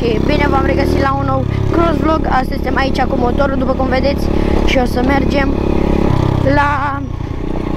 și bine v-am regăsit la un nou cross vlog. Astăzi suntem aici cu motorul, după cum vedeți, și o să mergem la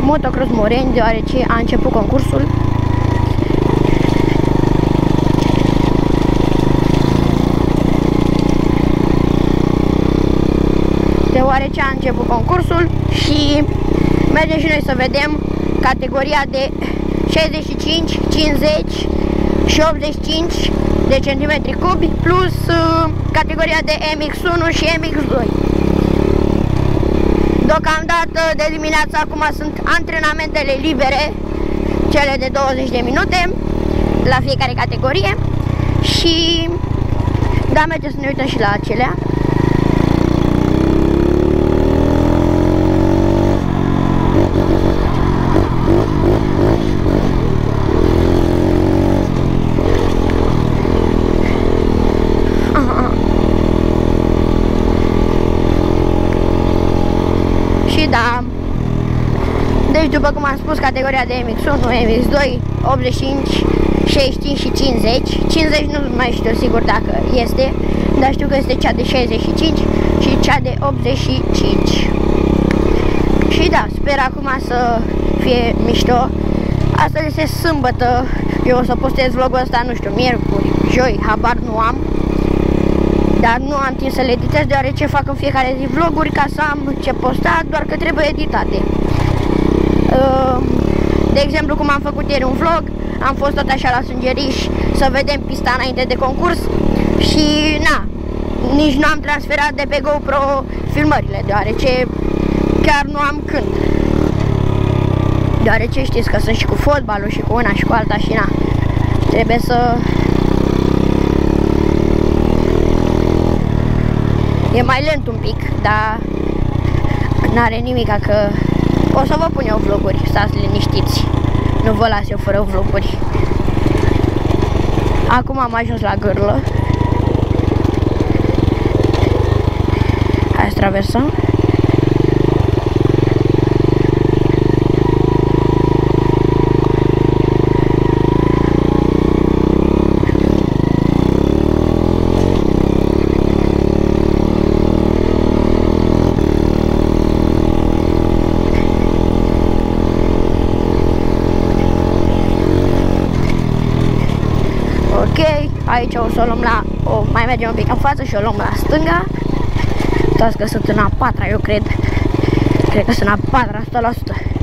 Motocross Moreni, deoarece a început concursul. Deoarece a început concursul și mergem și noi să vedem categoria de 65, 50 și 85 de centimetri cubi plus categoria de MX1 și MX2. Deocamdată de dimineață acum sunt antrenamentele libere, cele de 20 de minute la fiecare categorie și da, mergem să ne uităm și la acelea. Da, deci după cum am spus, categoria de MX1, MX2, 85, 65 și 50. 50 nu mai știu sigur dacă este, dar știu că este cea de 65 și cea de 85. Și da, sper acum să fie mișto. Astăzi este sâmbătă, eu o să postez vlogul ăsta, nu știu, miercuri, joi, habar nu am. Dar nu am timp să le editez, deoarece fac în fiecare zi vloguri ca să am ce posta, doar că trebuie editate. De exemplu, cum am făcut ieri un vlog, am fost tot așa la Sângeriș să vedem pista înainte de concurs și na, nici nu am transferat de pe GoPro filmările, deoarece chiar nu am când. Deoarece știți că sunt și cu fotbalul și cu una și cu alta și na, trebuie să... E mai lent un pic, dar n-are nimic, că o să vă pun eu vloguri, stați liniștiți. Nu vă las eu fără vloguri. Acum am ajuns la Gârlă. Hai să traversăm. Aici o să o luăm la... mai mergem un pic în față și o luăm la stânga. Uitați că sunt în a patra, eu cred. Cred că sunt a patra, 100%.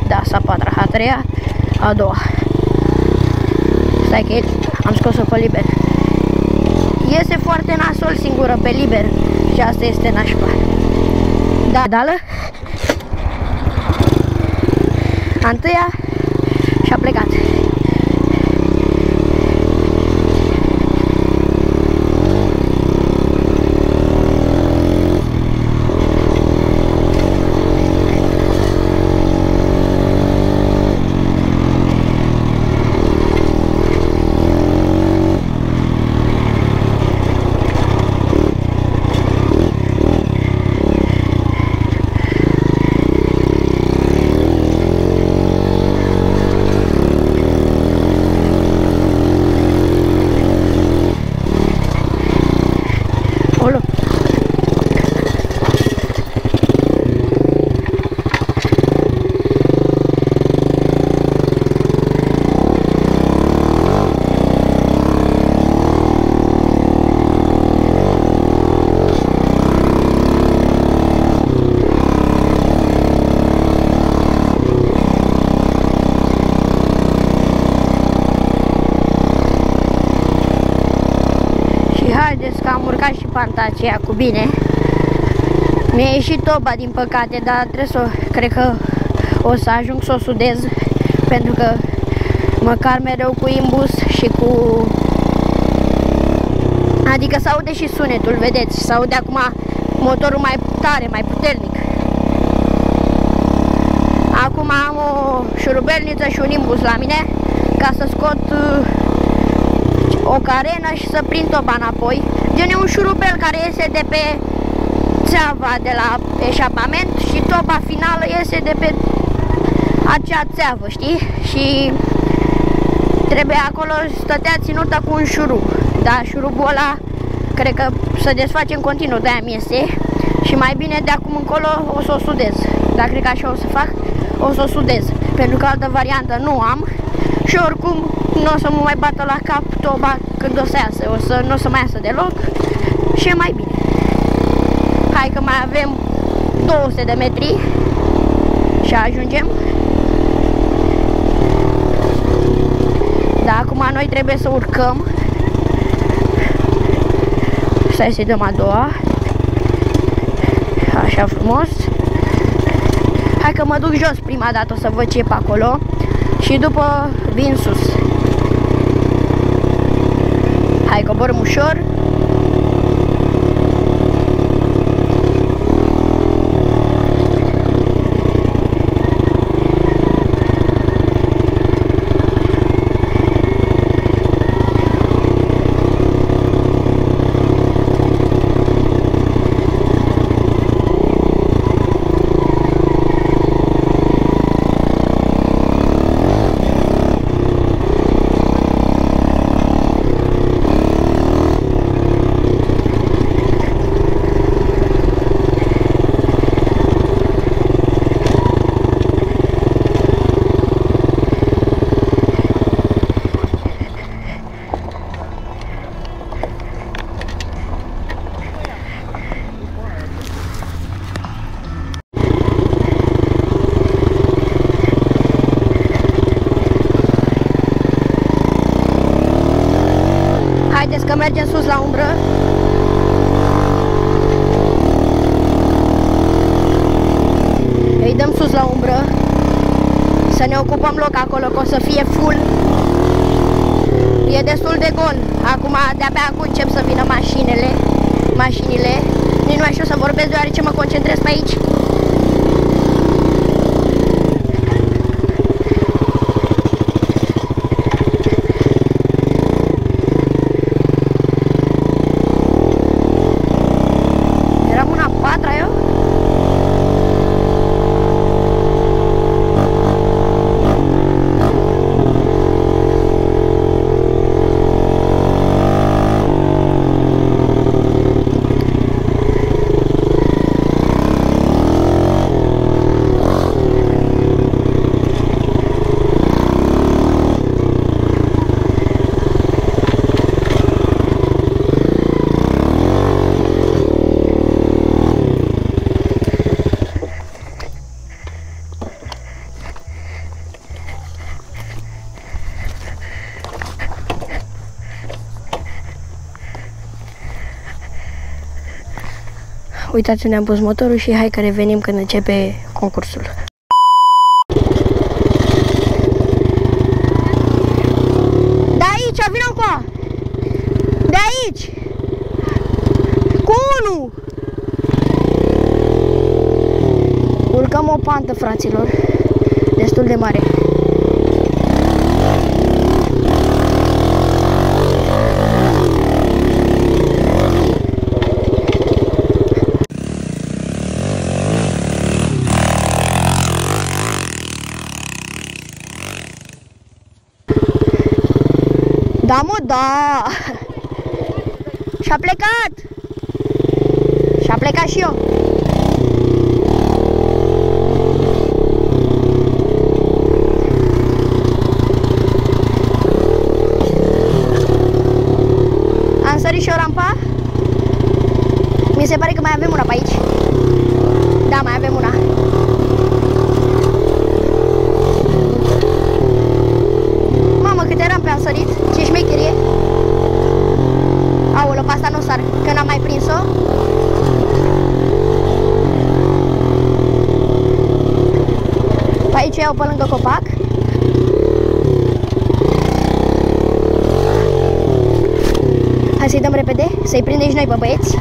Da, sunt a patra, a treia, a doua. Stai că am scos-o pe liber. Iese foarte nasol singură pe liber și asta este nașpa. Da, dală. A întâia și a plecat. Haideți că am urcat și panta aceea cu bine. Mi-a ieșit toba din păcate, dar trebuie să, cred că o să ajung să o sudez, pentru că măcar mereu cu imbus și cu... Adică se aude și sunetul, vedeți, se aude acum motorul mai tare, mai puternic. Acum am o șurubelniță și un imbus la mine ca să scot o carenă și să prind toba înapoi. Gen e un șurubel care iese de pe țeava de la eșapament și toba finală iese de pe acea țeavă, știi? Și trebuie acolo, stătea ținută cu un șurub. Da, șurubul ăla cred că se desface în continuu, de-aia mi este. Și mai bine de acum încolo o să o sudez. Dar cred că așa o să fac, o să o sudez. Pentru că altă variantă nu am. Și oricum nu o să mă mai bată la cap toba când o să iasă. Nu o să mai iasă deloc. Și e mai bine. Hai că mai avem 200 de metri și ajungem. Da, acum noi trebuie să urcăm. Stai să-i dăm a doua. Așa frumos. Hai că mă duc jos prima dată, o să văd ce e pe acolo. Și după vin sus. Hai, coborâm ușor. Haideți că mergem sus la umbră. Îi dăm sus la umbră. Să ne ocupăm loc acolo, că o să fie full. E destul de gol. Acum, de-abia acum încep să vină mașinile. Nici nu mai știu să vorbesc, deoarece mă concentrez pe aici. Uitați unde am pus motorul și hai că revenim când începe concursul. De aici, vină încoa! De aici! Cu unul! Urcăm o pantă, fraților, destul de mare. Da, mă, da! Și-a plecat! Și-a plecat și eu! Am sărit și o rampa. Mi se pare că mai avem una pe aici. Da, mai avem una. Mamă, câte rampe am sărit! Ce șmecherie! Aolă, pe asta nu sar, că n-am mai prins-o. Pe aici iau pe lângă copac. Hai să-i dăm repede, să-i prindem și noi pe băieți.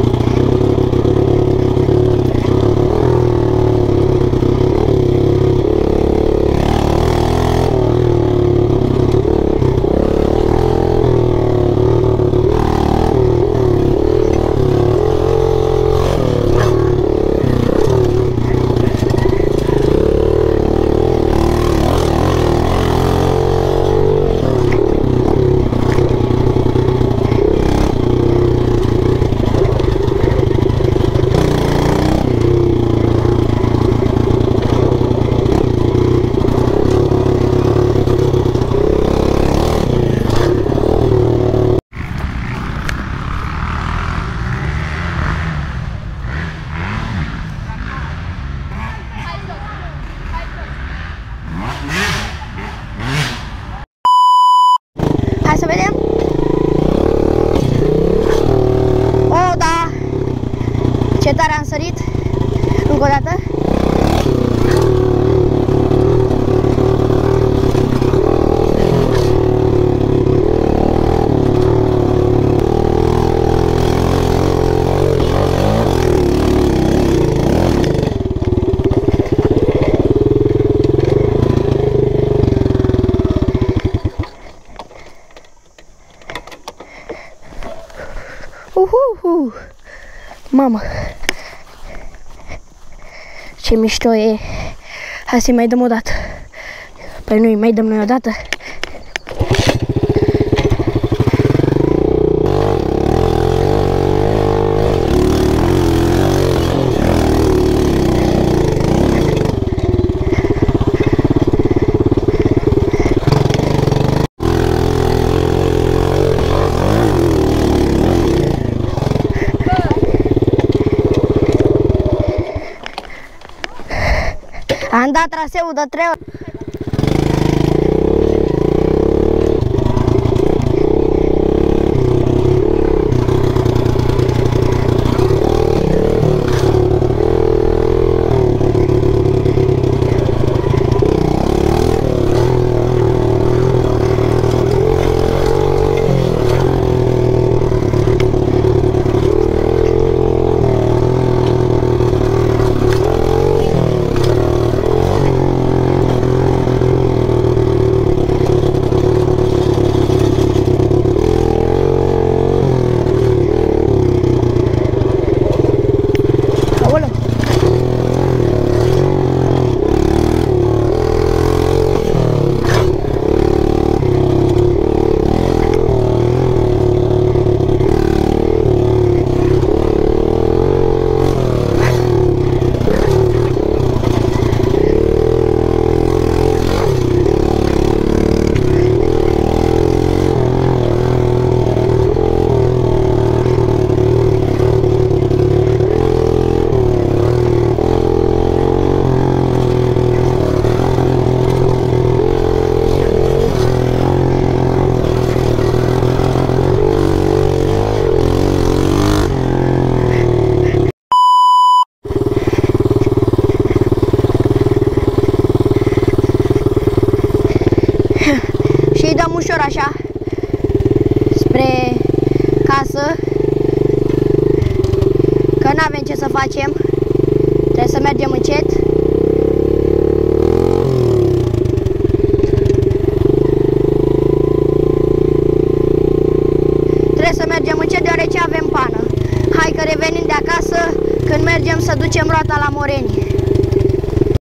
Mamă, ce mișto e. Hai să-i mai dăm o dată. Păi nu-i mai dăm noi o dată. Am dat traseul de 3 ori. Și dăm ușor așa spre casă, că n-avem ce să facem, trebuie să mergem încet. Trebuie să mergem încet deoarece avem pană. Hai că revenim de acasă când mergem să ducem roata la Moreni.